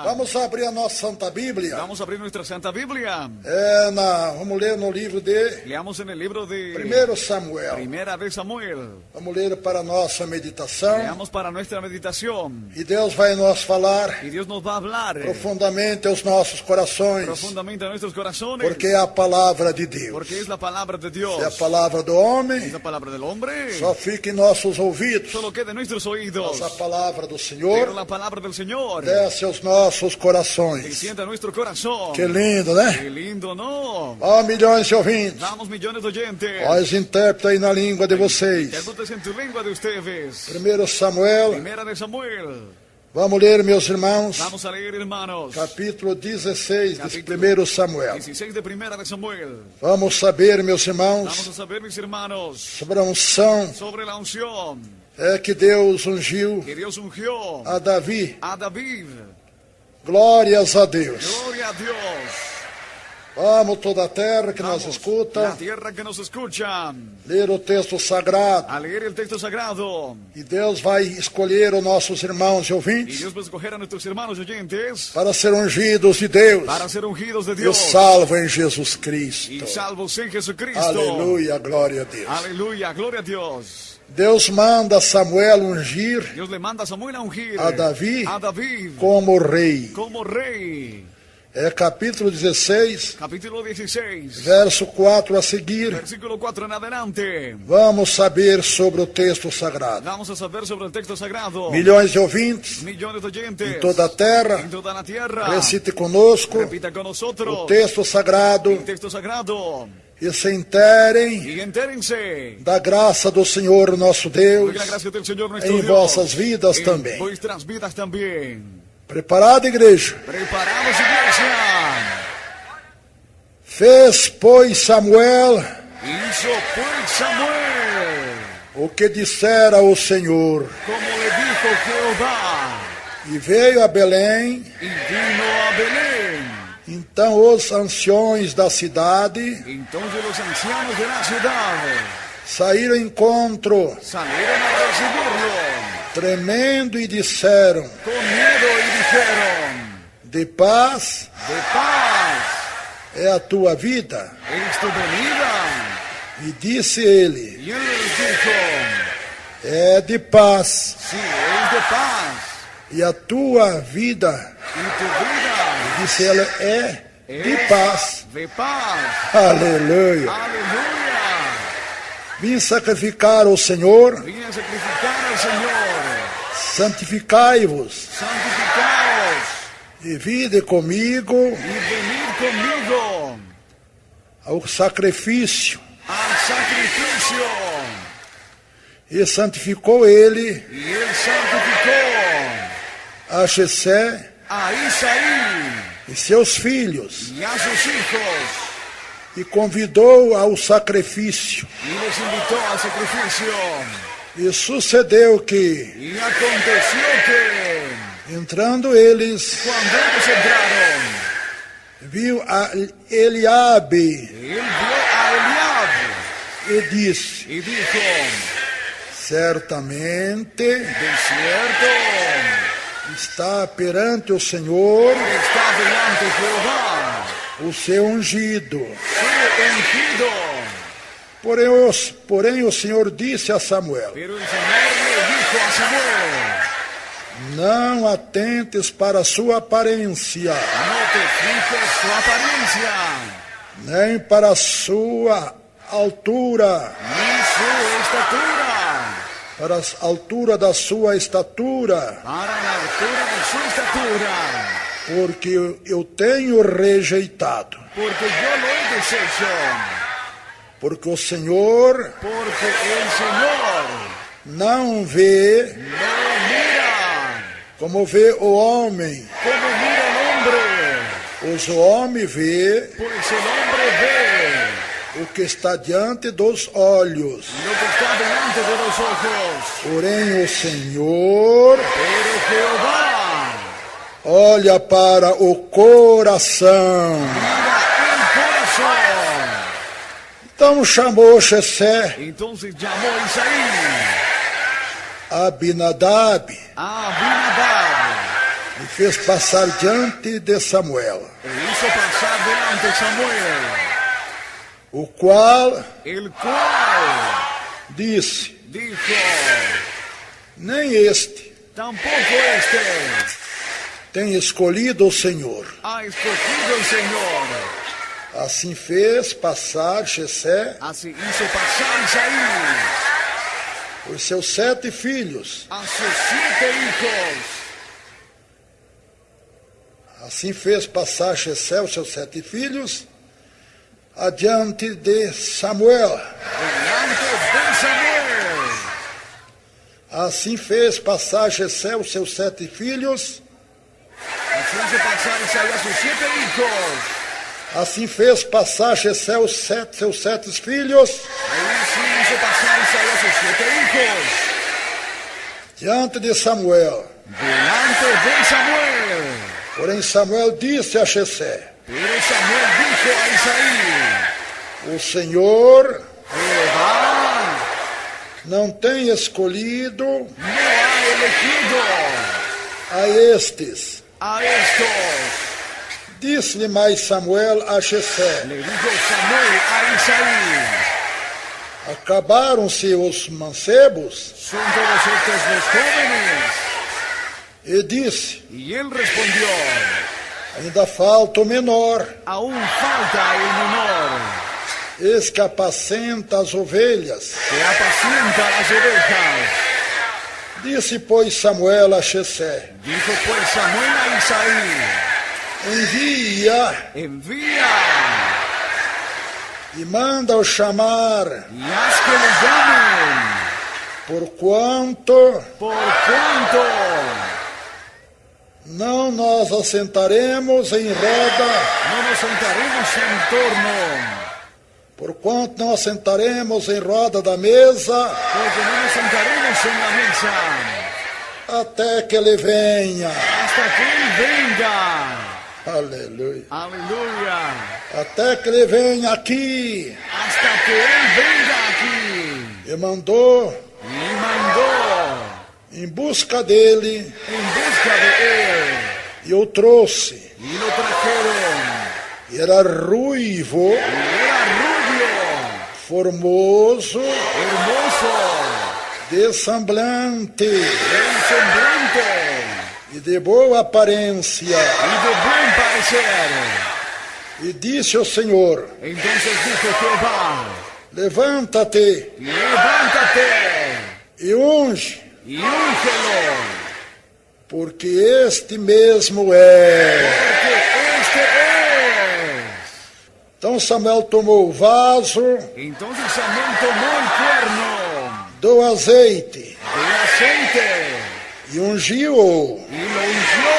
Vamos abrir a nossa Santa Bíblia. Vamos a abrir nuestra Santa Biblia. Vamos ler no livro de Leamos en el libro de 1 Samuel. Primera de Samuel. Vamos ler para a nossa meditação. Leamos para nuestra meditación. E Deus vai nos falar Y Dios nos va a hablar profundamente aos nossos corações. profundamente a nuestros corazones. Porque é a palavra de Deus. Porque es la palabra de Dios. Se é a palavra do homem, Es la palabra del hombre. só fica em nossos ouvidos. Solo queda en nuestros oídos. Mas a palavra do Pero Senhor la palabra del Señor desce aos nossos que corações. sienta nuestro corazón. Que lindo, né? Qué lindo, ¿no? Ó, milhões de ouvintes. Damos millones de oyentes. Ó, os intérpretes aí na língua de vocês. Intérpretes en tu lengua de ustedes. 1 Samuel. Primera de Samuel. Vamos ler, meus irmãos, Vamos a leer, hermanos. capítulo 16 de Capítulo 1 Samuel. 16 de Primera de Samuel. Vamos saber, meus Vamos irmãos, a saber, mis hermanos, sobre a unção sobre la unción que Deus ungiu que Dios ungió a Davi. a David. Glórias a Deus. Gloria a Dios. Vamos, toda a terra que nos Vamos, escuta, la tierra que nos escucha, ler o texto sagrado. a leer el texto sagrado. E Deus vai escolher os nossos irmãos e Y ouvintes Dios va a escoger a nuestros hermanos oyentes para ser ungidos de Deus para ser ungidos de e Dios salvo em Jesus Cristo. y salvos en Jesucristo. Aleluia, glória a Deus. Aleluya, gloria a Dios. Deus manda Samuel ungir Dios le manda a Samuel a ungir a Davi a David como rei. como rey. É capítulo 16, Capítulo 16, verso 4 a seguir. versículo 4 en adelante. Vamos saber sobre o texto sagrado. Vamos a saber sobre el texto sagrado. Milhões de ouvintes Millones de oyentes em toda a terra, en toda la tierra. recite conosco Repita con nosotros o texto sagrado el texto sagrado. e se interem Y entérense da graça do Senhor nosso de Deus la gracia del Señor nuestro em Dios vossas vidas en também. vuestras vidas también. Preparada, igreja? Preparados, iglesia. Fez, pois, Samuel Hizo pues Samuel o que dissera o Senhor, como le dijo Jehová, e veio a Belém. y vino a Belén. Então os anciões da cidade Entonces los ancianos de la ciudad saíram ao encontro, salieron a recibirlo tremendo, e disseram: con miedo y dijeron: de paz de paz é a tua vida. es tu venida. E disse ele: Y él les dijo: é de paz, sí, es de paz. e a tua vida, Y tu vida disse ela, é de paz. de paz. Aleluia. Aleluya. Vim sacrificar ao Senhor, Vine a sacrificar al Señor. santificai-vos, Santificaos e vinde comigo y venid conmigo ao sacrifício. al sacrificio. E santificou ele Y él santificó a Jessé a Isaí e seus filhos, y a sus hijos e convidou ao sacrifício. y les invitó al sacrificio. E sucedeu que, Y aconteció que entrando eles, cuando ellos entraron, viu a Eliabe él vio a Eliab e disse: y dijo: certamente de cierto está perante o Senhor está delante Jehová o seu ungido. su ungido. Porém o Senhor disse a Samuel: Pero el Señor le dijo a Samuel: não atentes para a sua aparência, no te fijes su apariencia, nem para a sua altura, ni su estatura, para a altura da sua estatura, para la altura de su estatura, porque eu tenho rejeitado. porque yo lo he deshecho, Porque o Senhor porque el Señor não vê no mira como vê o homem, como mira el hombre, pois o homem vê pues el hombre ve o que está diante dos olhos. lo que está delante de los ojos, Porém o Senhor pero Jehová olha para o coração. mira el corazón. Então chamou Jessé, Entonces llamó Isaí Abinadab a Abinadab e fez passar diante de Samuel, e hizo pasar delante Samuel, o qual el cual disse: dijo, nem este tampoco este tem escolhido o Senhor. ha escogido el Señor. Assim fez passar Jessé Así hizo pasar Isaí os seus 7 filhos. a sus 7 hijos. Assim fez passar Jessé os seus 7 filhos adiante de Samuel. Delante de Samuel. Assim fez passar Jessé os seus 7 filhos. Así hizo pasar Isaí a sus 7 hijos. Assim fez passar Jessé os seus 7 filhos Así hizo pasar Isaí a sus 7 hijos. diante de Samuel. Delante de Samuel. Porém Samuel disse a Jessé: Pero Samuel dijo a Isaí, o Senhor Jehová não tem escolhido no ha elegido a estes. a estos. Disse-lhe mais Samuel a Jessé: Le dijo Samuel a Isaí, acabaram-se os mancebos? son todos estos los jóvenes. E disse: Y él respondió, ainda falta o menor, aún falta el menor, eis que apacenta as ovelhas. que apacienta las ovejas. Disse, pois, Samuel a Jessé: Dijo pues Samuel a Isaí, envia envía e manda-o chamar, y haz que le llamen, porquanto por cuanto não nos assentaremos em roda, no nos sentaremos en torno, porquanto não assentaremos em roda da mesa, porque no nos sentaremos en la mesa até que ele venha. hasta que él venga. Aleluia. Aleluya. Até que ele venha aqui. Hasta que él venga aquí. E mandou Y mandó em busca dele en busca de él. e o trouxe. Y lo trajeron. E era ruivo, Y era rubio, formoso, hermoso, de semblante el semblante e de boa aparência. y de buen parecer. E disse o Senhor: Entonces dijo Jehová, levanta-te levántate e unge, y úngelo, porque este mesmo é. porque este es. Então Samuel tomou o vaso Entonces Samuel tomó el cuerno do azeite del aceite e ungiu-o y lo ungió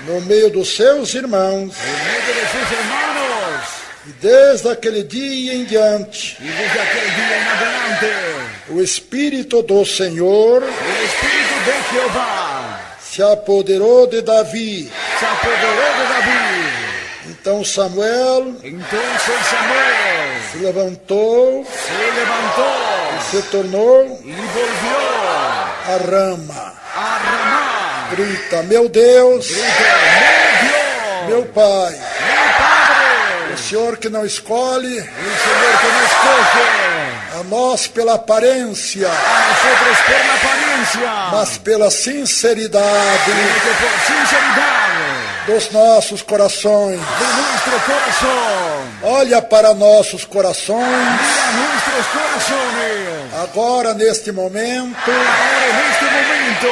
no meio dos seus irmãos. en medio de sus hermanos. E desde aquele dia em diante, Y desde aquel día en adelante, o Espírito do Senhor el Espíritu de Jehová se apoderou de Davi. se apoderó de David. Então Samuel Entonces Samuel se levantou se levantó e se tornou y volvió a Rama. a Ramá. Grita: meu Deus, Grite, meu Dios, meu Pai, meu Padre, o Senhor que não escolhe el Señor que nos escoge a nós pela aparência, a nosotros por la apariencia, mas pela sinceridade sino que por sinceridad dos nossos corações. de nuestro corazón. Olha para nossos corações Mira nuestros corazones agora neste momento ahora en este momento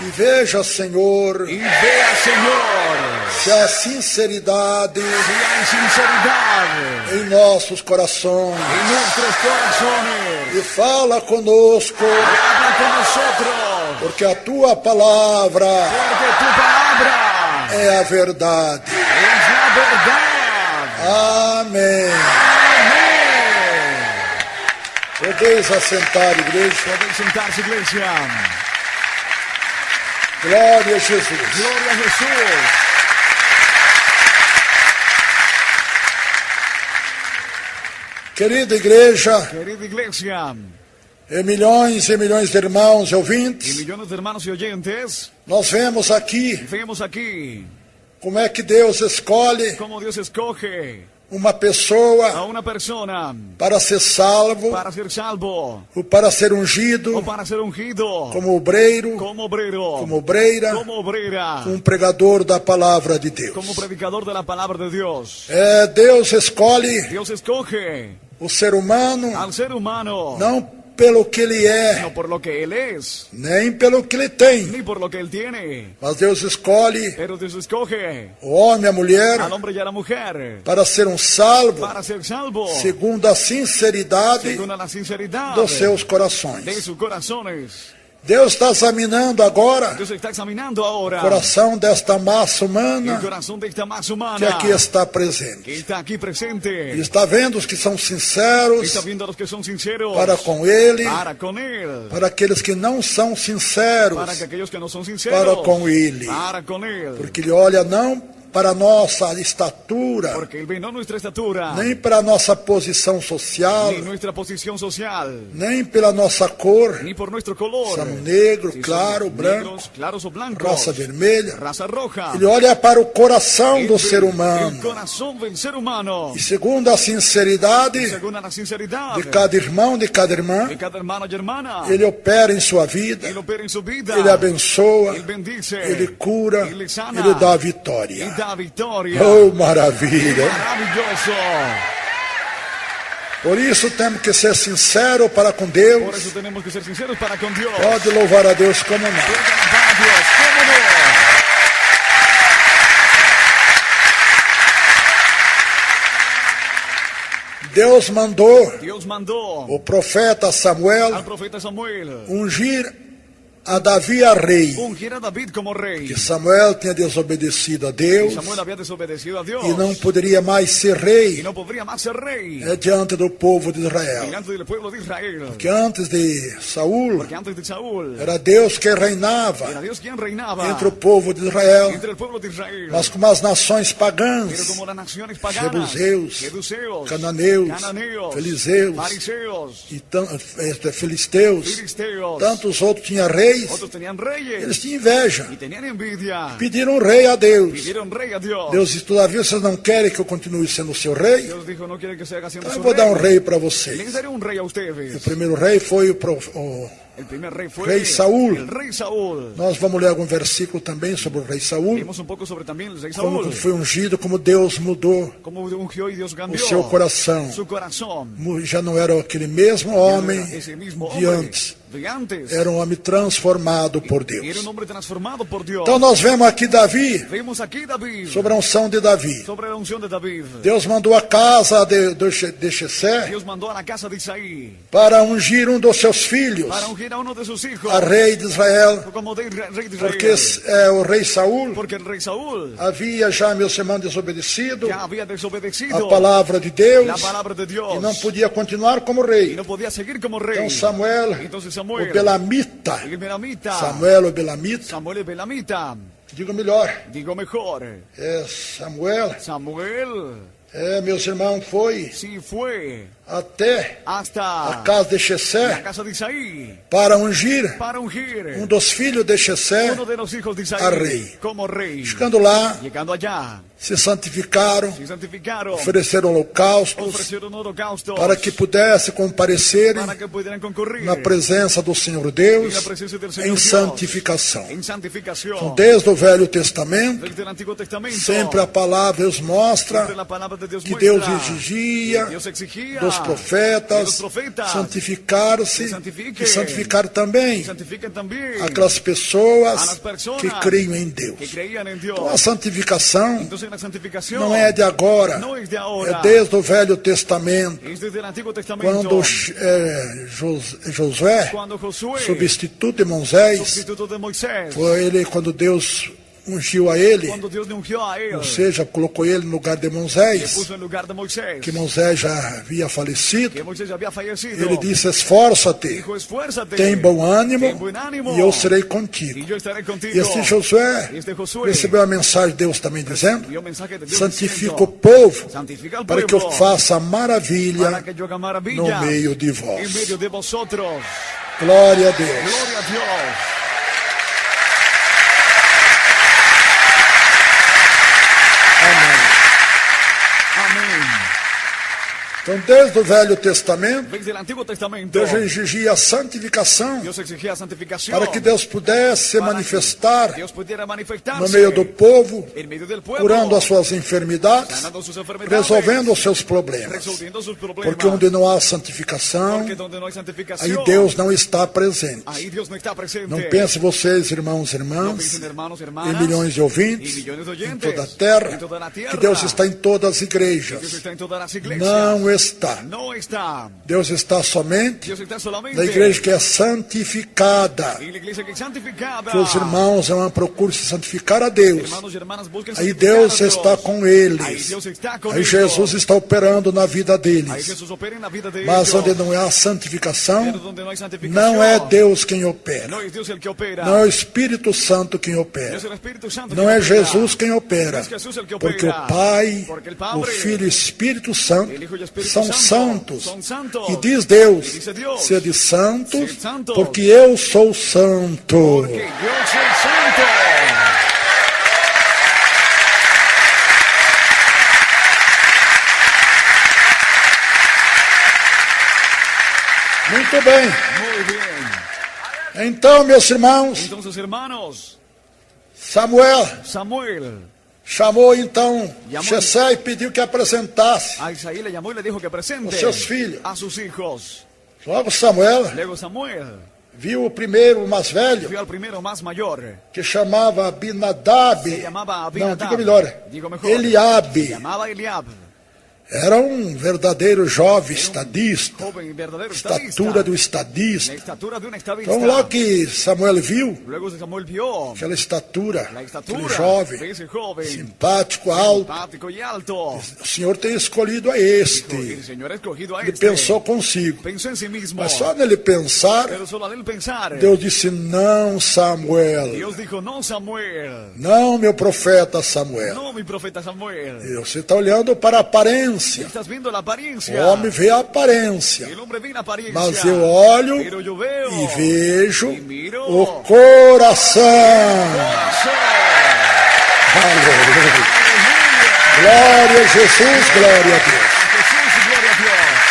e veja, Senhor, y vea, Señor, se há sinceridade si hay sinceridad em nossos corações. en nuestros corazones. E fala conosco, Habla con nosotros, porque a tua palavra porque tu palabra é a verdade. es la verdad. Amém. Amén. Podeis assentar, igreja. Podéis sentarse, iglesia. Glória a Jesus. Gloria a Jesús. Querida igreja, Querida iglesia, e milhões de irmãos e y ouvintes, millones de hermanos y oyentes, nós vemos aqui vemos aquí como é que Deus escolhe cómo Dios escoge uma a pessoa una persona para ser salvo, para ser salvo ou para ser ungido, o para ser ungido como obreiro, como obrero, como obreira, como obrera, como pregador da palavra de Deus. como predicador de la palabra de Dios. Deus escolhe Dios escoge o ser humano al ser humano não pelo que ele é, no por lo que él es, nem pelo que ele tem, ni por lo que él tiene, mas Deus escolhe pero Dios escoge o homem e a mulher al hombre y a la mujer para ser salvo para ser salvo segundo a sinceridade según la sinceridad dos seus de corações. sus corazones. Deus está examinando agora Dios está examinando o ahora coração desta massa el humana corazón de esta masa que humana aqui está que presente. está aquí presente. E está vendo os que são sinceros Está viendo a los que son sinceros para com Ele, para con él, para aqueles que não são sinceros para que aquellos que no son sinceros para com Ele. para con él, Porque Ele olha não para a nossa estatura, porque él ve no nuestra estatura nem para a nossa posição social, ni nuestra posición social nem pela nossa cor, ni por nuestro color, somos negro, si claro, somos branco, negros, claros o blancos, raça vermelha. raza roja. Ele olha para o coração Él do ve ser el humano. corazón del ser humano, E segundo a sinceridade según la sinceridad de cada irmão, de cada irmã, de cada hermano y hermana. Ele opera em sua vida, Él opera en su vida, Ele abençoa, él bendice, Ele cura, Ele sana, Ele dá a y vitória. da victoria. Oh, maravilha! Maravilloso. Por isso temos que ser sinceros para com Por Deus. eso tenemos que ser sinceros para con Dios. Pode louvar a Deus como não. Puede alabar a Dios, ¿cómo no? Deus mandou Dios mandó o profeta Samuel al profeta Samuel ungir a Davi a rei. ungir a David como rey. Que Samuel tinha desobedecido a Y Deus Samuel había desobedecido a Dios e não poderia mais ser y rei no podría más ser rey diante do povo de Israel. delante del pueblo de Israel. Que antes de Saul Porque antes de Saúl era Deus que reinava era Dios quien reinaba entre o povo de Israel, entre el pueblo de Israel. mas como as nações Pero pagãs, como las naciones paganas, Jebuseus, jebuseos, cananeus, cananeos, filiseus fariseos, e filisteus, filisteos, tantos outros tinham reis, otros tenían reyes eles tinham inveja. y tenían envidia. Pediram rei a Deus. Pidieron rey a Dios. Deus disse, todavia vocês não querem que eu continue sendo seu rei? Dios dijo, no quieren que se haga siendo Então su eu vou dar um rey. rei para Les vocês. daré un rey a O ustedes. primeiro rei foi El primer rey fue Rey Saúl. el rey Saúl. Nós vamos ler algum versículo também sobre o rei Saúl, Vimos un poco sobre también el rey como Saúl. foi ungido, como Deus mudou Cómo ungió y Dios o cambió seu coração. su corazón. Já não era aquele mesmo Ya no homem era ese mismo de hombre antes. de antes. Era um homem transformado por Era Deus. un hombre transformado por Dios. Então nós vemos aqui Davi, Vimos aquí David, sobre a unção de Davi. sobre la unción de David. Deus mandou a casa de Jessé Dios mandó a la casa de Isaí para ungir um dos seus filhos, para ungir a uno de sus hijos a rei de Israel, como rey de porque Israel. o rei Saul Porque el rey Saúl havia já, meus irmãos, desobedecido ya había a desobedecido palavra de la Deus palabra de Dios e não podia continuar como y rei. no podía seguir como rey. Então Samuel, Entonces o Samuel, Belamita, el Belamita, Samuel o Belamita, Samuel el Belamita, digo melhor, digo mejor, Samuel, Samuel, meus irmãos, foi sí fue até a hasta casa de la Jessé casa de Isaí para ungir para ungir um dos filhos de Jessé. uno de los hijos de Isaí a rey. como rey. Chegando lá, Llegando allá, se santificaram, se santificaron, ofereceram holocaustos ofrecieron holocaustos para que pudesse comparecerem para que pudieran concurrir na presença do Senhor en Deus la presencia del Señor em Dios, santificação. en santificación. Então, desde o Velho Testamento, Desde el Antiguo Testamento sempre a palavra nos mostra siempre la palabra de Dios que Deus muestra exigia Dios exigía dos de profetas los profetas santificar-se que santifiquem, e santificar também santifiquen también aquelas a pessoas las personas que criam em Deus. que creían en Dios. Então, a santificação Entonces la santificación não é de agora, no es de ahora, é desde o Velho Testamento, es desde el Antiguo Testamento, quando Josué, cuando Josué, substituto de Moisés, sustituto de Moisés, foi ele quando Deus ungiu a ele, Cuando Dios le ungió a él, ou seja, colocou ele no lugar de le Moisés, puso en lugar de Moisés, que Moisés já havia falecido, que Moisés había fallecido. ele disse: esforça-te, Dijo, esfuérzate, tem bom ânimo, ten buen ánimo, e eu serei y contigo. yo estaré contigo. E este Josué Este Josué recebeu a mensagem de Deus também dizendo: recibió mensaje de Dios santifica diciendo, o povo, santifica al para que eu pueblo, faça para maravilha que yo haga no maravillas meio de en vós. medio de vosotros. Glória a Deus. Gloria a Dios. Amém. Amén. Então, desde o Velho Testamento, Desde el Antiguo Testamento, Deus exigia a santificação Dios exigía santificación para que Deus pudesse se para que manifestar Dios pudiera manifestarse no meio do povo, en medio del pueblo, curando as suas enfermidades, sanando sus enfermedades, resolvendo os seus problemas. resolviendo sus problemas. Porque onde não há santificação, Porque donde no hay santificación, aí Deus não está presente. ahí Dios no está presente. Não pense vocês, irmãos e No irmãs, piensen, hermanos, em hermanas, milhões de y ouvintes, millones de em oyentes, toda a terra, en toda la tierra, que Deus está em todas as Dios igrejas. está en todas las iglesias. Não está. No está. Deus está somente Dios está solamente na igreja que é santificada. en la iglesia que es santificada. Que os irmãos procuram se santificar a Deus. Hermanos y hermanas, busquen Aí santificar Deus a Dios. está com Ahí eles. Dios está con Aí ellos. Jesus está operando na vida Ahí deles. Jesús opera en la vida de Mas ellos. onde não há Pero santificação, donde no hay santificación, não é Deus quem opera. no es Dios el que opera. Não é o Espírito Santo quem opera. Es el Espíritu Santo Não que é opera. Jesus quem opera. No es Jesús el que opera. Porque o Pai, Porque el o Padre, Filho e o Espírito Santo el Hijo y el Espíritu são Santo santos. son santos. E diz Deus: Y dice Dios, sede santos, sede santos, porque eu sou santo. porque yo soy santo. Muito bem. Muy bien. Então, meus irmãos, Entonces, hermanos, Samuel Samuel chamou então Llamou- Jessé e pediu que apresentasse a Isaí le llamó y le dijo que presente os seus filhos. a sus hijos. Logo Samuel Luego Samuel viu o primeiro, o mais velho, vio al primero más mayor. que chamava Abinadab. Se llamaba Não, Abinadab. diga melhor. Digo mejor. Eliabe. Se llamaba Eliab. Era um verdadeiro jovem estadista. Joven y verdadero estadista. Estatura do La estadista. estatura de un estadista. Então, logo que Samuel viu Luego Samuel vio aquela estatura, la aquele estatura jovem, de esse joven, simpático, alto, simpático y alto. o Senhor tem escolhido a Y este. el Señor ha escogido a Ele este. pensou consigo. Pensó en sí mismo. Mas só nele pensar, Pero solo al él pensar, Deus disse: não, Samuel. Dios dijo, no Samuel, Não, meu profeta Samuel. no mi profeta Samuel. E você está olhando para a aparência. Estás viendo la O apariencia. homem vê a aparência. El hombre ve la apariencia. Mas eu olho Pero yo veo e vejo y miro o coração. corazón. Aleluia. Glória a Jesus, glória a Deus. Jesús, gloria a Dios.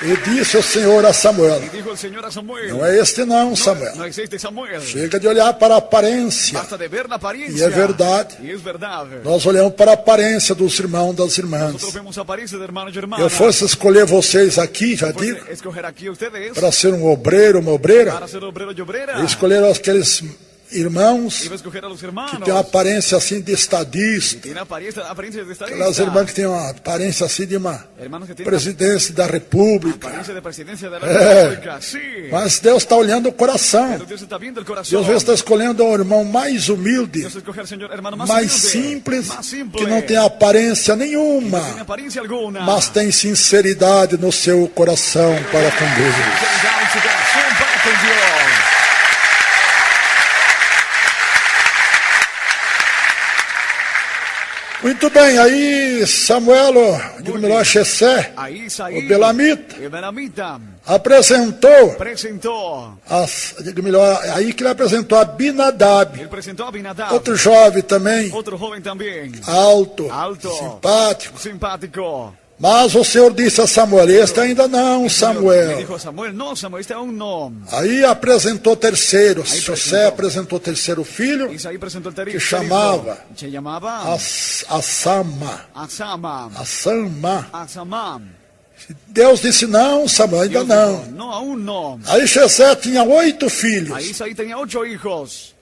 E disse o Senhor a Samuel: Y dijo el Señor a Samuel, não é este não, no Samuel. existe Samuel. Chega de olhar para a aparência. Basta de ver la apariencia. E é verdade. Y es verdad. Nós olhamos para a aparência dos irmãos e das irmãs. Nosotros vemos a apariencia de hermanos y Eu hermanas. fosse escolher vocês aqui, já Pues, digo, escoger aquí a ustedes para ser um obreiro, uma obreira, para ser obrero y obrera. eu escolher aqueles irmãos Iba a escoger a los hermanos. que têm uma aparência assim de estadista. Tiene apariencia de estadista. Aquelas irmãs que têm uma aparência assim de uma Hermanos que tienen presidência da república. apariencia de presidencia de la República. Sí. Mas Deus está olhando o coração. Pero Dios está viendo el corazón. Deus está escolhendo um irmão mais humilde, Dios escoge al Señor, hermano más mais humilde, simples, más simple, que não tem aparência sin nenhuma, apariencia alguna, mas tem sinceridade no seu coração para com Deus. sinceridad en su corazón para con Dios. Muito bem, aí Samuel, digo melhor, Jessé, Ahí o Isaí, Belamita, el Belamita, apresentou, presentó, digo melhor, aí que ele apresentou Abinadab, él presentó a Abinadab, outro jovem também, otro joven también, alto, Alto. simpático. simpático. Mas o Senhor disse a Samuel: este ainda não, Le Samuel. dijo a Samuel, no Samuel, este aún no. Aí apresentou terceiro, Aí José apresentou. apresentou terceiro filho, Isaí presentó el que tercero. chamava Se llamaba Assama. Asama. Assama. Asama. Deus disse: não, Samuel, ainda Dios não. dijo, no, aún no. Aí Jessé tinha 8 Ahí filhos. Isaí tenía 8 hijos.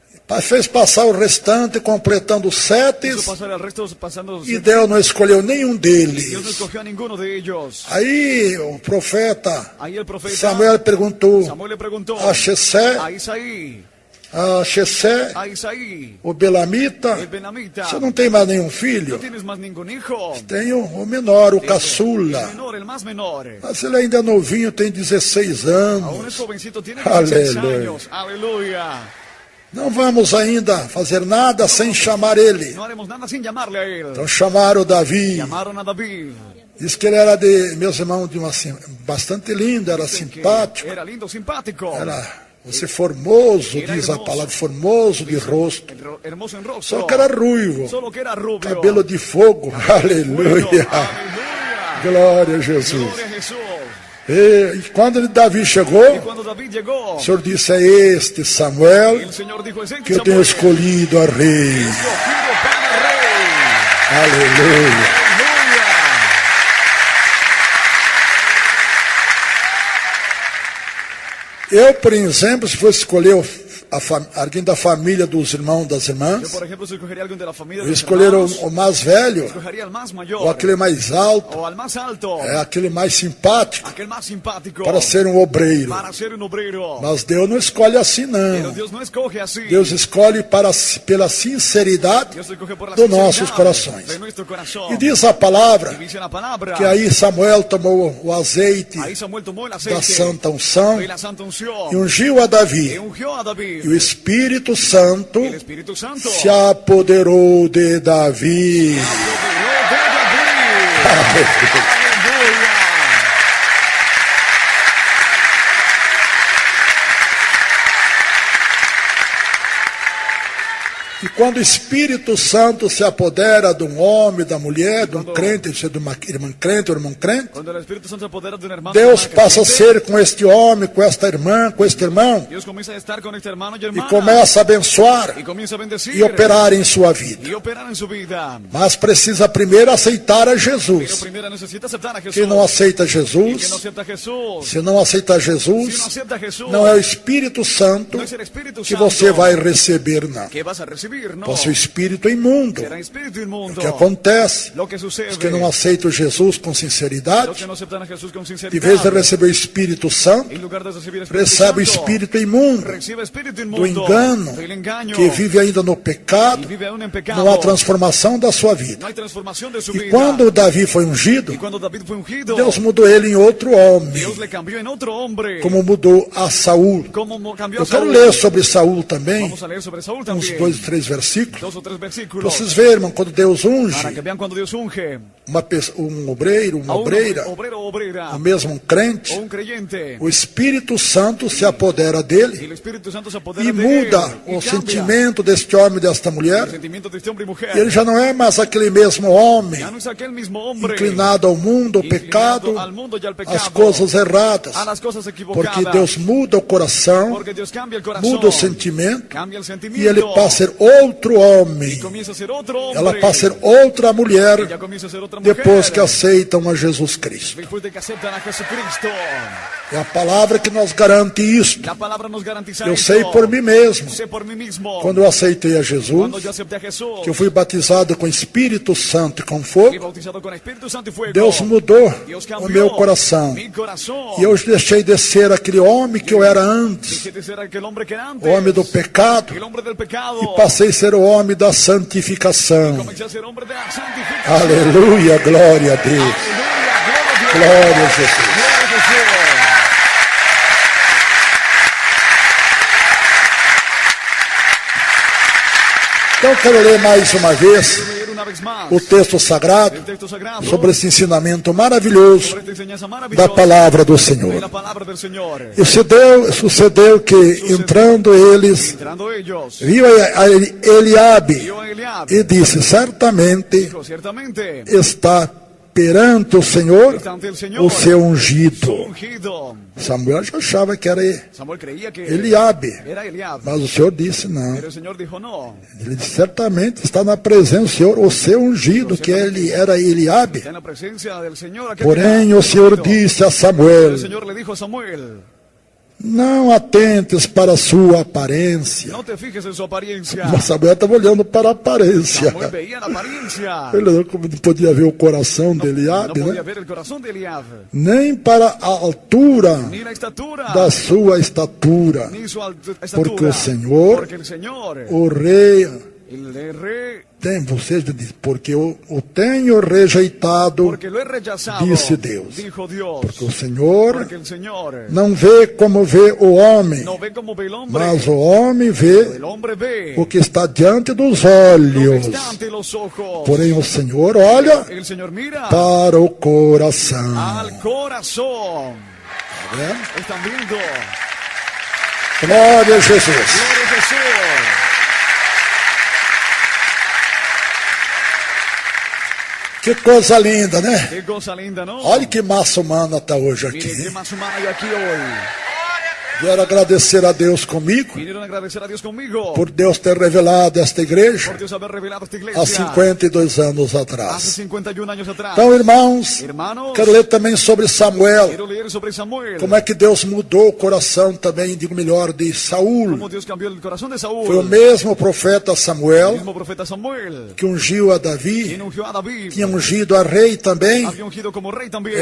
Fez passar o restante, completando 7, Hizo pasar el resto pasando. e Deus não escolheu nenhum Dios no deles. escogió a ninguno de ellos. Aí o profeta Ahí el profeta Samuel perguntou Samuel le preguntó a Jessé a Isaí a Jessé, a Isaí, o Belamita. el benamita. Você não tem mais nenhum No filho? tienes más ningún hijo. Tem o menor, o El caçula. menor, el más menor. Mas ele ainda é novinho, tem 16 Aún es anos. jovencito, tiene 16 Aleluya. años. Aleluya. Não vamos ainda fazer nada sem chamar ele. No haremos nada sin llamarle a él. Então chamaram Davi. Llamaron a David. Diz que ele era de, meus irmãos, de bastante lindo, era Dicen que simpático. era lindo, simpático. Era você formoso, diz a palavra, formoso de rosto. Hermoso en rostro. Só que era ruivo, Solo que era rubio. cabelo de fogo. Bueno, Aleluia. aleluya. Glória a Jesus. Gloria a Jesús. E quando Davi Y chegou, cuando David llegó, o Senhor disse: é este Samuel el Señor dijo: "Es este que eu tenho Samuel, escolhido a rei. escogido para rey". Aleluia. Aleluya. Eu, por exemplo, se fosse escolher alguém da família dos irmãos, das Yo, irmãs, por ejemplo, si escogería a alguien de la familia de eu mis escolher hermanos, o mais velho, escogería al más ou mayor aquele mais alto, o al más alto, aquele mais simpático, aquel más simpático, para ser um obreiro. para ser un obrero. Mas Deus não escolhe assim, Pero não. Dios no escoge así. Deus escolhe pela sinceridade Dios escoge por la dos sinceridad nossos corações. de nuestro corazón. E diz a palavra Y dice la palabra que aí Samuel tomou o azeite ahí Samuel tomó el da aceite santa unção y la santa unción e ungiu a y Davi. ungió a David. E o Espírito Santo El Espíritu Santo se apoderou de Davi. apoderó de David. Aleluya. E quando o Espírito Santo se apodera de um homem, da mulher, de um crente, de uma irmã crente ou irmão crente, Cuando el Espíritu Santo se apodera de un hermano, Deus hermana passa a creyente, ser com este homem, com esta irmã, com este irmão, Dios comienza a estar con este hermano y e hermana começa a abençoar y comienza a bendecir e operar em sua vida. y operar en su vida. Mas precisa primeiro aceitar a Pero Jesus. primero necesita aceptar a Jesús. Quem não aceita Y que no Jesus, acepta a Jesús, se não aceita si no Jesus, acepta a Jesús, não é o Espírito Santo no es el Espíritu que Santo você vai receber, não. que vas a recibir, no. Pois o Espírito é imundo. Será espíritu inmundo. O que acontece? Lo que sucede. Os que não aceitam Jesus com Los sinceridade, que no aceptan a Jesús con em sinceridad, vez de receber o Espírito Santo, en lugar de recibir Espíritu recebe o Santo, espírito imundo recibe espíritu do inmundo, engano, del engaño, que vive ainda no y pecado, vive aún en pecado. não há transformação da sua No vida. hay transformación de su E vida. quando Davi foi ungido, Y cuando David fue ungido, Deus mudou ele em outro homem, Dios le cambió en otro hombre. como mudou a Saul. Como cambió a Eu quero Saúl. ler sobre Saul também, Vamos a leer sobre Saúl uns también. 2 ou 3 versículos, 2 o 3 para versículos. vocês verem, irmão, quando Deus Para que unge vean cuando Dios unge um obreiro, uma a un obreira, obrero o obrera ou mesmo um o crente, un creyente. o Espírito Santo se apodera Y dele el Espíritu Santo se apodera e de muda él, y o cambia sentimento deste homem e desta el mulher. sentimiento de este hombre y mujer. E ele já não é mais aquele mesmo homem Ya no es aquel mismo hombre inclinado ao mundo, ao inclinado pecado, al mundo y al pecado, às coisas erradas, a las cosas equivocadas. porque Deus muda o coração, Porque Dios cambia el corazón, muda o sentimento, cambia el e sentimiento, ele passa a ser outro homem, y comienza a ser otro hombre. ela passa a ser outra mulher, Ella comienza a ser otra mujer. depois que aceitam a Jesus Cristo. Después de que aceptan a Jesucristo. É a palavra que nos garante isto. La palabra nos garantiza Eu esto. sei por mim mesmo, Sé por mí mismo. quando eu aceitei a Jesus, Cuando yo acepté a Jesús, que eu fui batizado com Espírito Santo e com fui fogo, bautizado con Espíritu Santo y fuego. Deus mudou Dios o cambió meu coração. mi corazón. E eu deixei de ser aquele homem que eu era antes, Dejé de ser aquel hombre que era antes, o homem do pecado, el hombre del pecado, e passei a ser o homem da santificação. comencé a ser hombre de la santificación. Aleluia, glória a Deus. Aleluya, gloria a Dios. Glória a Jesus. Gloria a Jesús. Então eu quero ler mais uma vez Quiero leer una vez más o texto sagrado el texto sagrado sobre esse ensinamento maravilhoso sobre esta enseñanza da maravillosa palavra do de Senhor. la palabra del Señor. E sucedeu que, entrando eles, Entrando ellos, viu a Eliabe vio a Eliab, e disse: certamente dijo, ciertamente está perante o Senhor está ante el Señor o seu su ungido. ungido. Samuel já achava que era Samuel creía que Eliabe, era Eliab, mas o Senhor disse não. pero el Señor dijo no. Ele disse: certamente está na presença do Senhor o seu ungido, que ele era Eliabe. Está en la presencia del Señor. aquel Porém, que o era Senhor ungido. disse a El Samuel: Señor le dijo a Samuel: Não atentes para a sua aparência. No te fijes en su apariencia. Mas Samuel estava olhando para a aparência. Samuel veía la apariencia. Ele não podia ver o coração de No Eliabe, podía né? ver el corazón de Eliab, Nem para a altura ni la estatura, da sua estatura. ni su estatura. Porque o Senhor, Porque el Señor, o rei, el rey, você diz, porque o tenho rejeitado, porque lo he rechazado, disse Deus. dijo Dios. Porque o Senhor Porque el Señor não vê como vê o homem, no ve como ve el hombre, mas o homem vê el hombre ve o que está diante dos lo que olhos. está ante los ojos. Porém o Senhor olha El Señor mira para o coração. al corazón. Tá vendo? Están viendo. Glória a Jesus. Gloria a Jesús. Que coisa linda, né? Qué cosa linda, ¿no? Olha que massa humana está hoje Mire, qué aqui. más humano hay aquí hoy. Quero agradecer a Deus comigo Vinieron a agradecer a Dios conmigo por Deus ter revelado esta igreja por Dios haber revelado esta há iglesia 52 anos hace atrás. 51 años atrás. Então, irmãos, Hermanos, quero ler também sobre Samuel. quiero leer sobre Samuel. Como é que Deus mudou o coração também, digo melhor, de Saul. Cómo Dios cambió el corazón de Saúl. Foi o mesmo profeta El Samuel mismo profeta Samuel. que ungiu a Quien Davi, ungió a David. tinha ungido a rei também, Había ungido como rey también.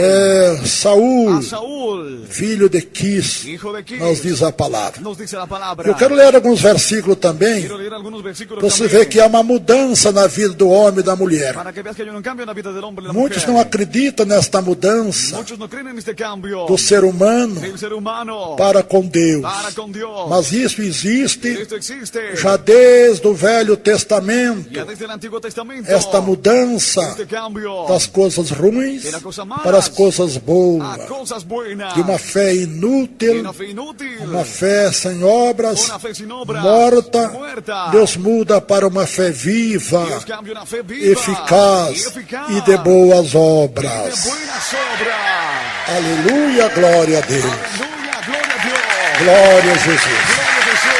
Saul, A Saúl, filho de Quis, hijo de Quis. nos diz a palavra. Nos dice la palabra. Eu quero ler alguns versículos também, Quiero leer algunos versículos para você también, ver que há uma mudança na vida do homem e da mulher. para que veas que hay un cambio en la vida del hombre y la Muitos mujer. não acreditam nesta mudança Muchos no creen en este cambio do ser humano del ser humano para com Deus. para con Dios. Mas isso existe Esto existe já desde o Velho Testamento. ya desde el Antiguo Testamento. Esta mudança Este cambio das coisas ruins de las cosas malas para as coisas a boas. cosas buenas. De uma fé De inútil, una fe inútil. uma fé sem obras, Una fe sin obras. morta. Muerta. Deus muda para uma fé viva, Dios cambia una fe viva eficaz eficaz e de boas y de obras. buenas obras. Aleluia, glória a Deus. Aleluya, gloria a Dios. Glória a Jesus. Gloria a Jesús.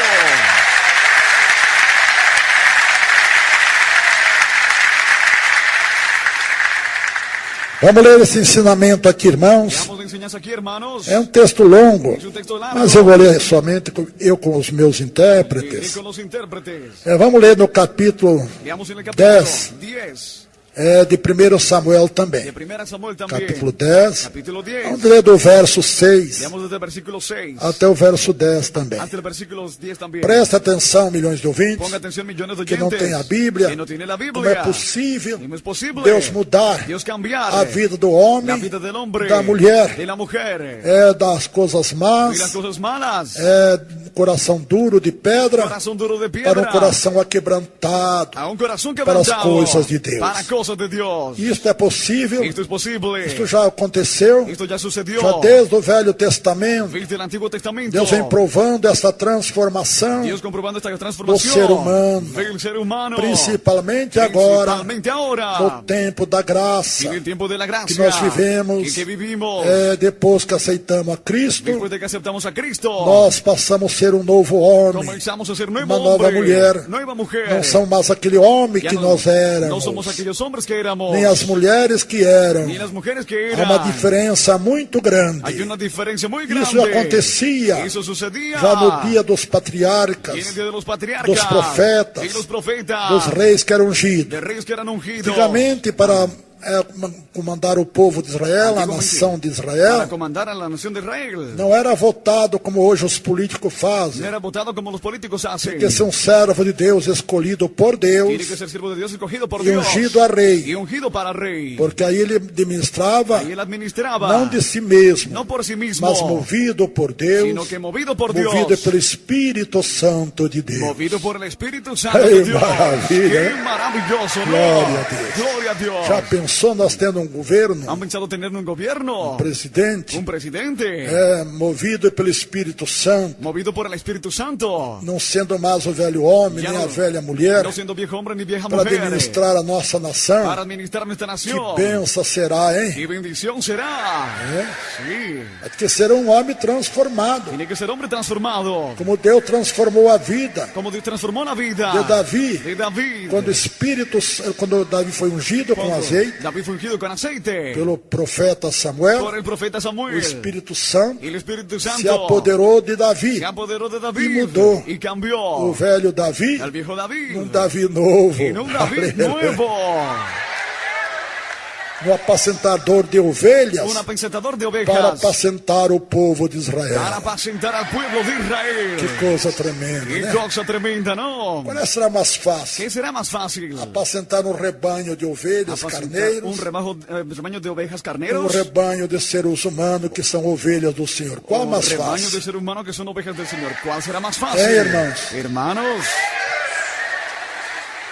Vamos ler esse ensinamento aqui, irmãos. Veamos la enseñanza aquí, hermanos. É um texto longo, Es un texto largo. mas eu vou ler somente com os meus Y intérpretes. con los intérpretes. Vamos ler no capítulo Veamos en el capítulo 10. 10 De 1 Samuel de também. 1 Samuel también. Capítulo 10. Capítulo 10. Vamos ler do verso 6 Veamos desde el versículo 6 até o verso 10 também. hasta el versículo 10 también. Presta atenção, milhões de ouvintes, Ponga atención, millones de que não oyentes tem a Bíblia. que no tiene la Como Biblia. é possível ¿Cómo es posible Deus mudar Dios cambiar a vida do la homem, vida del hombre, da mulher, de la mujer, das coisas y las más, cosas malas, coração duro de pedra, corazón duro de para piedra, um coração aquebrantado. a un corazón para as quebrantado coisas de Deus. para cosas de Dios. Isto é possível, Esto es posible. isto já aconteceu, Esto ya sucedió já desde o Velho Testamento. desde el Antiguo Testamento. Deus vem provando essa transformação, Dios comprobando esta transformación ser humano, del ser humano, principalmente agora, principalmente ahora, no tempo da graça, en el tiempo de la gracia que nós vivemos, que vivimos depois que aceitamos a Cristo, después de que aceptamos a Cristo. nós passamos a ser um novo homem, Comenzamos a ser nuevo uma nova hombre, mulher. nueva mujer. Não são mais aquele homem Ya que no, nós no éramos, somos aquellos hombres que éramos, nem as mulheres que eram. ni las mujeres que Há eran. uma diferença muito Hay grande. una diferencia muy grande. Isso acontecia Eso sucedía já no dia dos en el patriarcas, día de los patriarcas, dos profetas, y los profetas, dos reis que eram ungidos. de reyes que eran ungidos. Antigamente, para comandar o povo de Israel, a nação de Para Israel, comandar a la nación de Israel. não era votado como hoje os políticos No fazem. era votado como los políticos hacen. Tinha que ser um servo de Deus escolhido por Tiene que Deus ser siervo de Dios escogido por e Dios. ungido a rei, Y ungido para rey. porque aí ele administrava Y él administraba. não de si mesmo, No por sí mismo. mas movido por Deus, Sino que movido por Dios. movido pelo Espírito Santo de Deus. Movido por el Espíritu Santo Qué de Dios. maravilla, Qué maravilloso, ¿no? Glória a Deus. Gloria a Dios. Já pensou nós tendo um governo, ¿Han pensado tener un gobierno? presidente, Un presidente. movido pelo Espírito Santo, Movido por el Espíritu Santo. não sendo mais o velho homem, Ya nem no- a velha mulher, No siendo viejo hombre ni vieja para mujer. administrar a nossa nação. Para administrar nuestra Que nación. benção será, hein? Y bendición será. Sí. É que ser um homem transformado, Tiene que ser hombre transformado. como Deus transformou a vida Como Dios transformó la vida de Davi, de David. quando Davi foi ungido com azeite, David fue ungido con aceite. pelo profeta Samuel. Por el profeta O Samuel. Espírito Santo Y el Espíritu se Santo apoderou de Davi. se apoderó de E David. mudou Y cambió o velho Davi al viejo David. num Davi novo. En un David Aleluia. nuevo. Um apacentador de ovelhas Un apacentador de para ovejas. apacentar o povo de Para Israel. apacentar al pueblo de Israel. Que coisa tremenda, Qué né? cosa tremenda, ¿no? Qual será mais fácil? ¿Qué será más fácil? Apacentar um rebanho de ovelhas, Apacentar carneiros, un rebaño de ovejas um carneros. rebanho de seres humanos que são ovelhas do Senhor. Qual Un mais rebaño de fácil? ser humano que son ovejas del Señor. ¿Cuál será más fácil? Hermanos. Hermanos,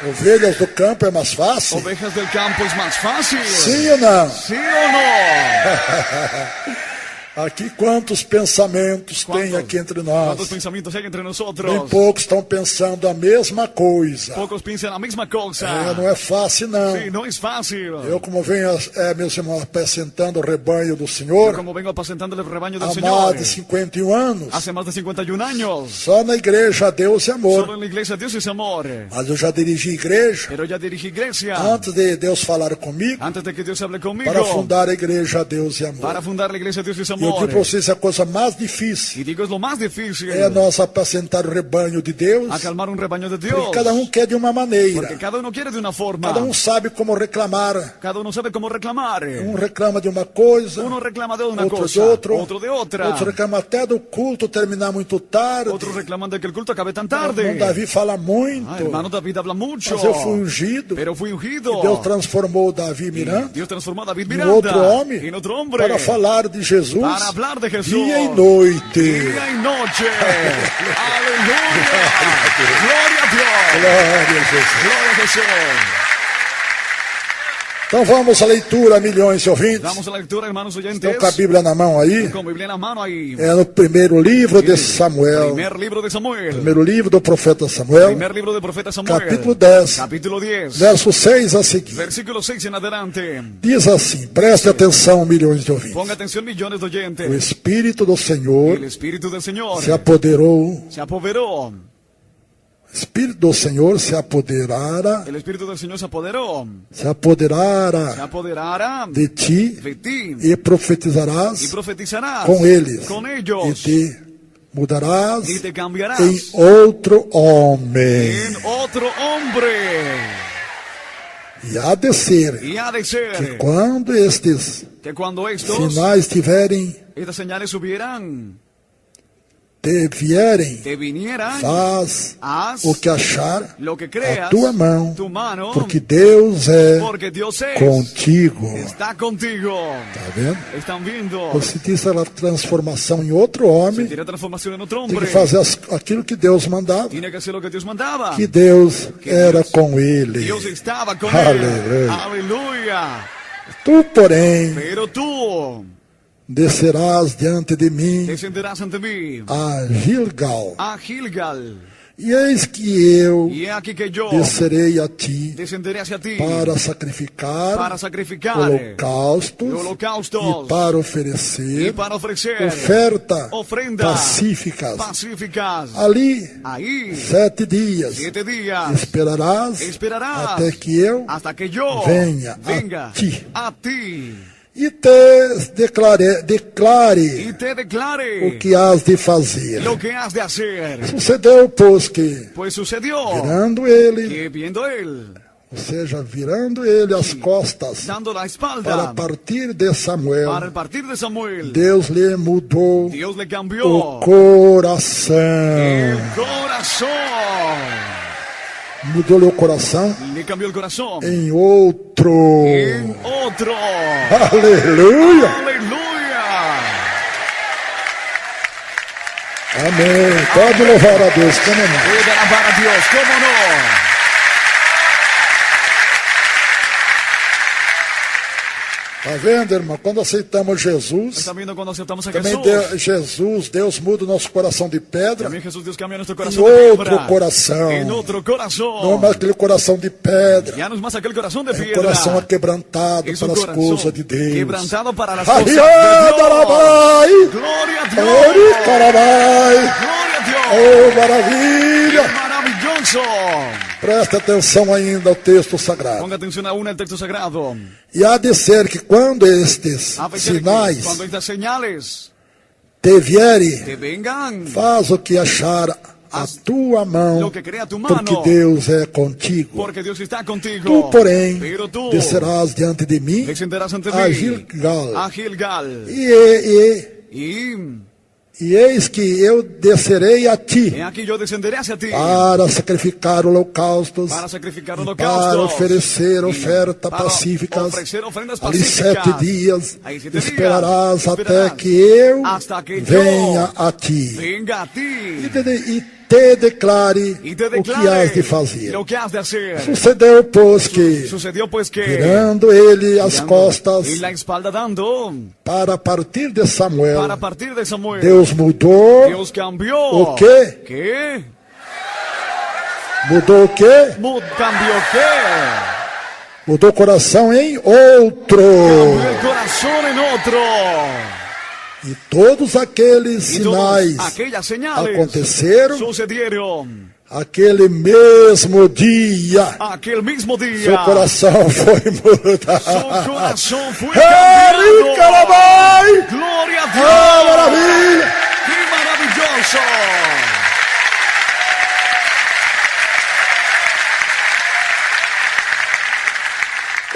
Ovelhas do campo é mais fácil? ovejas del campo es más fácil. Sim ou não? ¿Sí o no? Aqui quantos pensamentos tem ¿Cuántos- aqui entre ¿Cuántos nós? pensamientos hay entre Bem nosotros? poucos estão pensando a mesma coisa. Pocos piensan la misma cosa. Não é fácil não. Sí, no es fácil. Eu, como venho, meus irmãos, apresentando o rebanho do Senhor Como vengo apacentando el rebaño del há Señor mais de 51 anos, hace más de 51 años. só na igreja Deus e Solo Amor. en la iglesia Dios es amor. Mas eu já dirigi igreja Pero ya dirigí iglesia antes de Deus falar comigo antes de que Dios hable conmigo para fundar a igreja Deus e para Amor. fundar la iglesia Dios es E eu amor. digo para vocês, a coisa mais difícil Y digo, es lo más difícil é nós apacentar o rebanho de Deus, a calmar un rebaño de Dios. porque cada quer de uma maneira. Porque cada uno quiere de una forma. Cada sabe como reclamar. Cada uno sabe cómo reclamar. Reclama de uma coisa, Uno reclama de una outro cosa, de outro, otro de otra. outro reclama até do culto terminar muito tarde. Otros reclaman de que el culto acabe tan O irmão tarde. Davi fala muito, Hermano David habla mucho. mas eu fui ungido. Pero fui ungido. Deus transformou Davi Miranda Dios transformó a David em Miranda outro homem en otro hombre para falar de Jesus para hablar de Jesús dia e noite. día y noche. Aleluya. Gloria a Dios. Glória a Jesus. Gloria a Jesús. Então vamos à leitura, milhões de ouvintes. Damos a la lectura, hermanos Estão oyentes. com a Bíblia na mão aí. Con Biblia en la mano ahí. É no primeiro livro de Samuel. Primer libro de Samuel. Primeiro livro do profeta Samuel, Primer libro del profeta Samuel. capítulo 10, Capítulo 10. verso 6 a seguir. Versículo 6 en adelante. Diz assim, preste atenção, milhões de ouvintes. Ponga atención, millones de O oyentes. Espírito do Senhor El Espíritu del Señor se apoderou, se apoderó. o Espírito do Senhor se apoderara, El Espíritu del Señor se apoderó. se apoderara Se apoderará de ti de ti e y profetizarás profetizarás com eles con e ellos te mudarás y te cambiarás em outro homem. en otro hombre. E há de ser Y ha de ser quando estes que cuando estos, sinais tiverem, estas señales subieran, te vierem, te vinieran, faz haz o que achar lo que a creas, tua mão, tu mano, porque Deus é porque Dios es, contigo. está contigo. Tá vendo? Están viendo. Você tem essa transformação em outro homem, Tiene transformación en otro tem que hombre. fazer aquilo que Deus mandava, Tiene que hacer lo que Dios mandaba. que Deus era com ele. Dios estaba con Aleluya. él. Aleluya. Tu, porém, Pero tú descerás diante de mim descenderás ante mí a Gilgal, a Gilgal. e eis que eu Y he aquí que yo descerei a ti descenderé hacia ti para sacrificar para sacrificar holocaustos holocaustos e para y oferecer para ofrecer ofrendas pacíficas. pacíficas. Ali, Ahí 7 dias, 7 días esperarás até que eu hasta que yo venha venga a ti. ti e te declare y te declare o que has de fazer. lo que has de hacer. Sucedeu, pois, que Pues sucedió virando ele, que viendo él, ou seja, virando ele as costas dando la para espalda partir de Samuel, para el partir de Samuel, Deus lhe mudou Dios le cambió o coração. el corazón. Mudou-lhe o coração Le cambió el corazón em outro. en otro. Aleluia! Aleluya. Amém. Pode louvar a Deus, como não? Puede alabar a Dios, ¿cómo no? Tá vendo, irmão? Quando aceitamos Jesus, ¿Está viendo cuando aceptamos a também Jesús? Deus muda o nosso coração de pedra También Jesús Dios cambia nuestro em corazón de outro piedra coração. en otro corazón. Não é mais aquele coração de pedra, Ya no es más aquel corazón de é um piedra. coração aquebrantado Es un para as corazón coisas de Deus. quebrantado para las cosas de Ariadarabai! Dios. Gloria a Dios. Oricarabai! Gloria a Dios. Oh, maravilha! Maravilloso. maravilloso. Presta atenção ainda ao texto sagrado. Ponga atención aún al texto sagrado. E há de ser que quando estes A veces sinais cuando estas señales te vierem, te vengan, faz o que achar a tua mão, lo que crea tu mano, porque Deus é contigo. porque Dios está contigo. Tu, porém, Pero tú descerás diante de mim descenderás ante a mí Gilgal. a Gilgal. E eis que eu descerei a ti He aquí yo descenderé hacia ti para sacrificar holocaustos, para sacrificar para holocaustos, oferecer y ofertas para pacíficas. ofrecer ofrendas Ali pacíficas. 7 dias Aí 7 dias esperarás até esperarás que eu hasta que venha yo a ti venga a e ti te declare y te o que has de declare fazer. lo que has de hacer. Sucedeu, pois, que Sucedió pues que virando ele as dando costas y la espalda dando para partir de Samuel, para partir de Samuel, Deus mudou Dios cambió. o quê? ¿Qué? Mudou o quê? ¿Cambió qué? Mudou o coração em outro. Cambió el corazón en otro. E todos aqueles Y todas sinais aquellas señales aconteceram sucedieron aquele mesmo dia. aquel mismo día. Seu coração foi mudado. Su corazón fue Ei, cambiado. Carabai! Gloria a Ah, Dios. maravilha! ¡Qué maravilloso!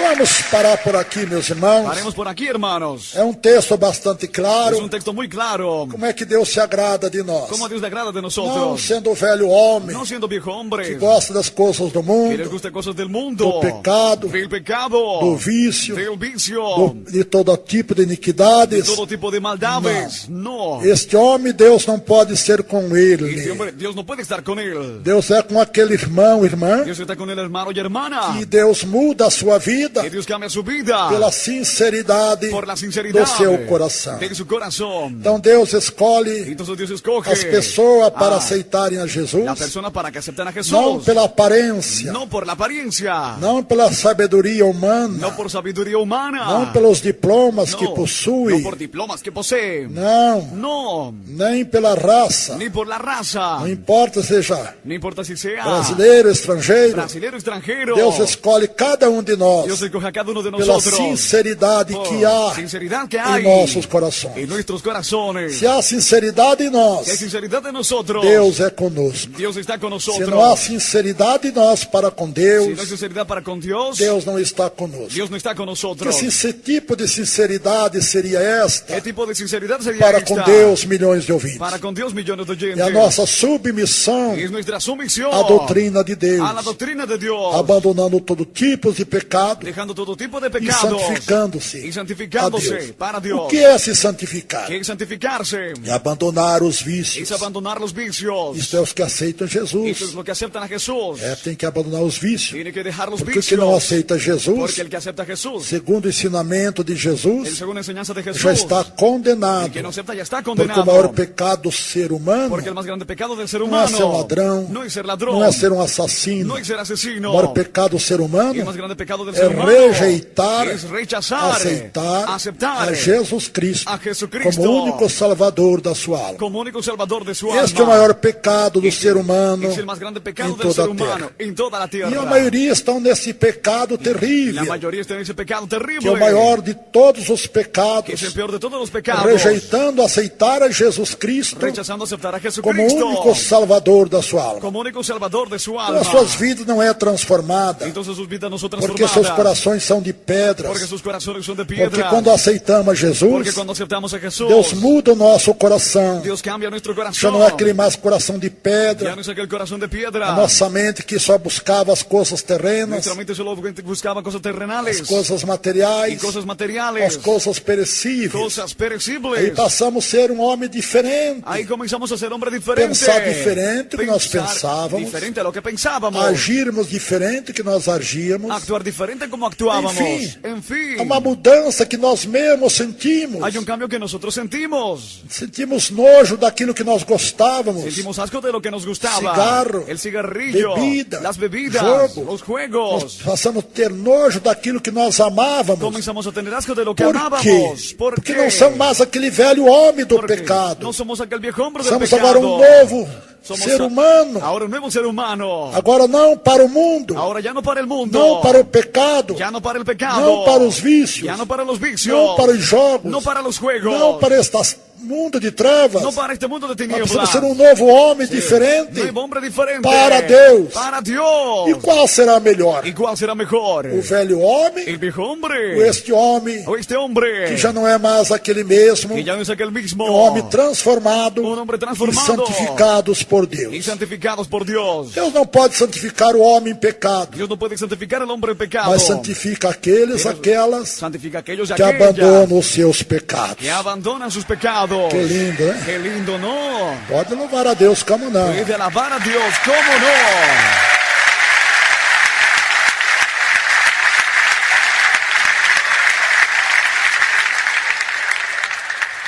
Vamos parar por aqui, meus irmãos. Paremos por aquí, hermanos. É um texto bastante Es claro. un texto muy claro. Como é que Deus se agrada de nós? Cómo Dios le agrada de Não nosotros. sendo o velho homem No siendo viejo hombre que gosta das coisas do que les mundo, gusta cosas del mundo, do pecado, del pecado, do vício, del vicio, de todo tipo de de iniquidades. todo tipo de maldades. No. Este homem, Deus não pode ser com Este ele. hombre, Dios no puede estar con él. Deus é com aquele irmão, irmã, Dios está con el hermano y hermana. que Deus muda a sua vida Que Dios cambia su vida pela sinceridade por la sinceridad do seu coração. de su corazón. Então Deus escolhe Entonces Dios escoge as pessoas para a aceitarem a Jesus, la persona para que acepten a Jesús. não pela aparência, No por la apariencia, não pela sabedoria no humana, por sabiduría humana, não pelos diplomas que no possui, por diplomas que posee, não, no, nem pela raça, ni por la raza, não importa seja no importa si sea brasileiro, estrangeiro, brasileiro o extranjero. Deus escolhe cada um de nós Dios escoge a cada uno de pela nosotros sinceridade por que há sinceridad que em hay nossos corações. en nuestros corazones. Se há sinceridade em nós, Si hay sinceridad en nosotros, Deus é conosco. Dios está con Se nosotros. não há sinceridade em nós para com Si Deus, no hay sinceridad para con Dios, Deus não está conosco. Dios no está con nosotros. Que tipo de sinceridade seria esta ¿Qué tipo de sinceridad sería para esta? com Deus, milhões de ouvintes? Para con Dios, millones de oyentes. É a nossa submissão Es nuestra sumisión à doutrina de Deus, a la doctrina de Dios, abandonando todo tipo de pecado dejando todo tipo de e pecados santificando-se y a santificándose Deus. para Dios. O que é se santificar? ¿Qué es santificarse? É abandonar os Es vícios. abandonar los vicios. Isto é os que aceitam Eso Jesus. es lo que aceptan a Jesús. Tem que abandonar os vícios. Tiene que dejar los Porque o que não vicios. aceita Jesus, Porque el que acepta a Jesús, segundo o ensinamento de el Jesus, según enseñanza de Jesús, já está condenado. el que no acepta ya está Porque condenado. o maior pecado do ser humano Porque el más grande pecado del ser não é humano ser ladrão, no es ser ladrón, não é ser um assassino. no es ser O asesino. maior pecado do ser Y humano el más grande pecado del é ser humano rejeitar, es rechazar, aceitar aceptar a Jesus Cristo a Jesucristo como único salvador da sua alma. como único salvador de su Este é o alma. maior pecado do ser humano Es el más grande pecado em del toda ser a humano terra. en toda la tierra. E a maioria estão nesse pecado La terrível, mayoría está en ese pecado terrible, que é o maior de todos os que es el pecados, peor de todos los pecados, rejeitando aceitar a Jesus Cristo rechazando aceptar a como Jesucristo único salvador da sua alma. como único salvador de su Então, alma. as suas vidas não é transformada, Entonces sus vidas no son porque seus transformadas, corações são de pedras. porque sus corazones son de Porque piedra, quando aceitamos a porque Jesus, cuando aceptamos a Jesús, Deus muda o nosso coração. Dios cambia nuestro Já corazón. não é aquele mais coração de Ya pedra, no es aquel corazón de piedra. a nossa mente que só buscava as coisas terrenas, Nuestra mente solo buscaba cosas terrenales, as coisas y materiais, cosas as materiales, coisas perecíveis. cosas Aí perecíveis. passamos a ser um homem diferente, Ahí comenzamos a ser hombre diferente. pensar diferente do que nós Pensar pensávamos, diferente a lo que pensábamos. agirmos diferente do que nós agíamos. Actuar diferente como actuábamos. En fin. É uma mudança que nós mesmos sentimos. Hay un cambio que nosotros sentimos. Sentimos nojo daquilo que nós gostávamos. Sentimos asco de lo que nos gustaba. Cigarro, el cigarrillo, bebida, las bebidas, jogo. los juegos. Passamos a ter nojo daquilo que nós amávamos. Comenzamos a tener asco de lo que Por amábamos. quê? ¿Por Porque qué? não somos mais aquele velho homem do Porque pecado. no somos aquel viejo hombre del Somos pecado. agora um novo ser humano. Ahora un nuevo ser humano. Agora não para o mundo, Ahora ya no para el mundo. não para o pecado, Ya no para el pecado. não para os vícios, Ya no para los vicios. não para os jogos, No para los juegos. não para este mundo de trevas. No para este mundo de Nós tinieblas. precisamos ser um novo homem diferente. Nuevo hombre diferente. Para Deus. Para Dios. E qual será melhor? ¿Y cuál será mejor? O velho homem El viejo ou hombre. este homem O este hombre. que já não é mais aquele mesmo, Que ya no es aquel mismo. um homem transformado Um homem e transformado. santificados por Y Deus. santificados por Dios. Deus não pode santificar o homem em pecado, Dios no puede santificar al hombre en pecado. mas santifica aqueles, aquelas Santifica a aquellos y que aquellas abandonam os seus pecados. que abandonan sus pecados. Que lindo, né? Qué lindo, ¿no? Pode louvar a Deus, como não? Puede alabar a Dios, ¿cómo no?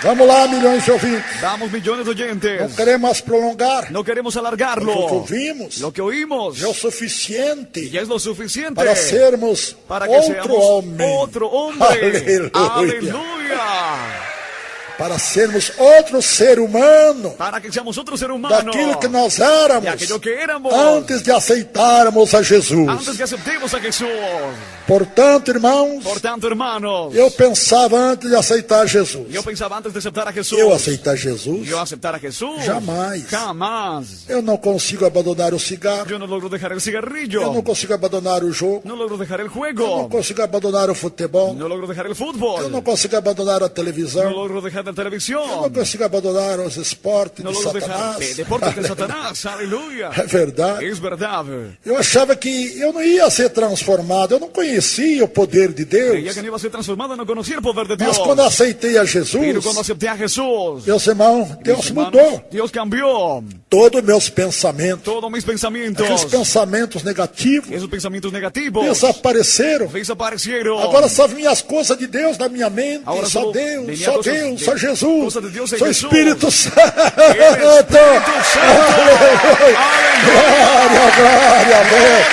Vamos lá, milhões de ouvintes. Damos millones de Não oyentes. queremos mais prolongar. No queremos O que alargarlo. ouvimos Lo que oímos já é o suficiente ya es lo suficiente para sermos para que outro seamos homem. otro hombre. Aleluia. Aleluya. Para sermos outro ser humano. Para que seamos otro ser humano. Daquilo que nós De éramos aquello que éramos. antes de aceitarmos a Jesus. Antes que aceptemos a Jesús. Portanto, irmãos, Por tanto, hermanos, eu pensava antes de aceitar Jesus. yo pensaba antes de aceptar a Jesús. Eu aceitar Jesus? Yo aceptar a Jesús. Jamais. Jamás. Eu não consigo abandonar o cigarro. Yo no logro dejar el Eu cigarrillo. não consigo abandonar o jogo. No logro dejar el Eu não juego. consigo abandonar o futebol. No logro dejar el Eu fútbol. não consigo abandonar a No televisão. logro dejar la Eu não televisión. consigo abandonar os esportes No de logro dejar Satanás. deportes de Satanás. Aleluya. É verdade. Es verdad. Eu achava que eu não ia ser transformado. Eu não conhecia o poder de Creía Deus. que no iba a ser transformado, no conocía el poder de Mas Dios. quando aceitei a Pero Jesus, cuando acepté a Jesús, meus irmãos, Deus mis hermanos, mudou Dios cambió todos os meus pensamentos. todos mis pensamientos. Aqueles pensamentos negativos Esos pensamientos negativos desapareceram. desaparecieron. Agora só vinha as coisas de Deus na minha mente. Agora Só só Deus, vinha só coisas Deus, de- só Jesus. coisas de Deus em Só Jesus. Espírito Santo. Espíritu Santo. Glória, glória, amém.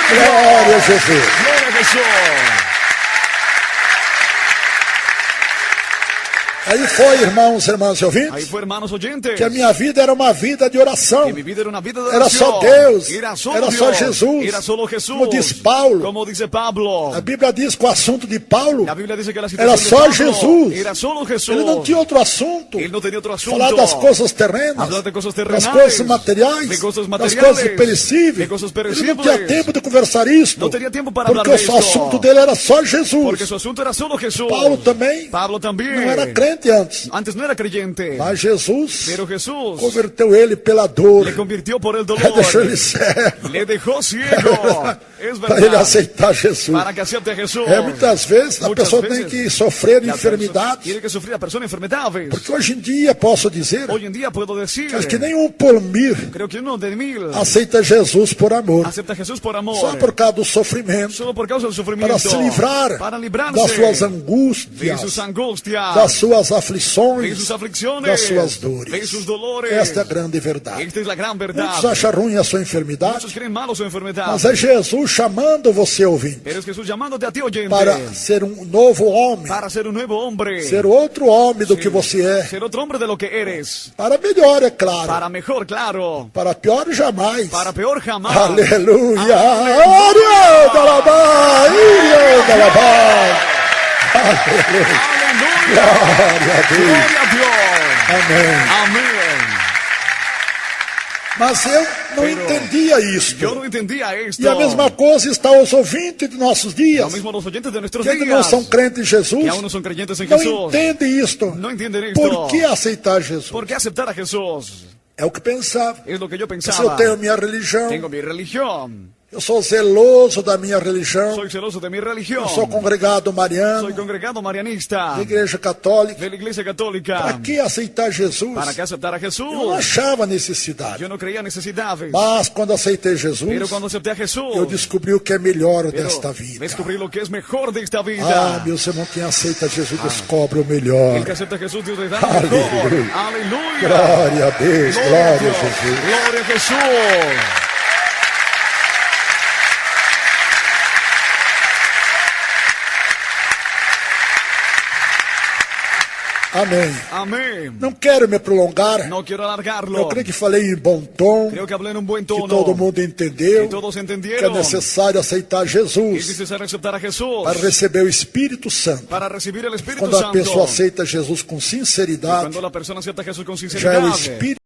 Glória a Jesus. Gloria a Jesús. Aí foi, irmãos e irmãs e Ahí ouvintes, fue, hermanos oyentes, que a minha vida era uma vida de oração. que mi vida era una vida de Era oración. só Deus, Era solo era Dios. só Jesus. Era solo Jesús. Como diz Paulo. Como dice Pablo. A Bíblia diz que o assunto de Paulo La Biblia dice que la era situación de só Pablo Jesus. era solo Jesús. Ele não tinha outro assunto. Él no tenía otro asunto. Falar das coisas terrenas, Hablar de cosas das terrenales, coisas materiais, de cosas das materiales, coisas perecíveis. de cosas Ele não perecíveis. tinha tempo de conversar isto. No tenía tiempo para Porque hablar de o esto. assunto dele era só Porque Jesus. su asunto era solo Jesús. Paulo também Pablo también. não era crente antes. Antes no era creyente. Mas Jesus Pero Jesús converteu ele pela dor. le convirtió por el dolor. Deixou ele cego. Le dejó ciego. Es Para ele verdad. aceitar Jesus. Para que acepte a Jesús. Muitas vezes a Muchas pessoa veces tem que sofrer la enfermidades. Tiene que sufrir a persona enfermedades. Porque hoje em dia posso dizer, Hoy en día puedo decir, acho que nenhum por mil creo que uno de 1000 aceita Jesus por amor. acepta a Jesús por amor. Só por causa do sofrimento. Solo por causa del sufrimiento. Para se livrar Para librarse das suas de angústias, sus angustias. das suas De aflições, sus aflicciones. das suas dores. De sus dolores. Esta é a grande verdade. Esta es la gran verdad. Muitos acham ruim a sua enfermidade, Muchos creen malo su enfermedad. mas é Jesus chamando você, ouvinte, Pero es Jesús llamándote a ti, oyente. para ser um novo homem, Para ser un nuevo hombre. ser outro homem do que você é. Ser otro hombre de lo que eres. Para melhor, é claro. Para mejor, claro. Para pior, jamais. Para peor, jamás. Aleluia! Aleluia! Dalabá! Aleluia! Dalabá! Aleluia! Aleluya. Glória a Deus! Gloria a Dios. Amém! Amén. Mas eu não Pero entendia isto. Yo no entendía esto. E a mesma coisa está aos ouvintes de nossos dias, Lo mismo los oyentes de nuestros que ainda días. não são crentes em Jesus, Que aún no son creyentes en não Jesús. entendem isto. No entienden esto. Por que aceitar Jesus? ¿Por qué aceptar a Jesús? É o que pensava. Es lo que yo Se eu pensaba. tenho minha religião, Tengo mi religión. eu sou zeloso da minha religião, Soy celoso de mi religión. eu sou congregado Soy mariano, congregado marianista. da igreja católica. De la iglesia Para católica. que aceitar Jesus? ¿Para qué aceptar a Eu não Jesús? achava necessidade. Yo no creía necesidades. Mas quando aceitei Jesus, Pero cuando acepté a Jesús, eu descobri o que é melhor pero desta vida. descubrí lo que es mejor de esta Ah, vida. meus irmãos, quem aceita Jesus descobre o melhor. El que acepta a Jesús, Dios le da lo mejor. Aleluya. Aleluya. Glória a Deus, glória a Jesus. Gloria a Jesús. Amém. Amén. Não quero me prolongar. No quiero alargarlo. Eu creio que falei em bom tom, Creo que hablé en un buen que tono. todo mundo entendeu, Que todos que é entendieron. necessário aceitar Que es Jesus necesario aceptar a Jesús. para receber o Espírito Santo. Para recibir el Espíritu Quando a Santo. pessoa aceita Jesus com sinceridade, Cuando la persona acepta a Jesús con já é sinceridad. o Espírito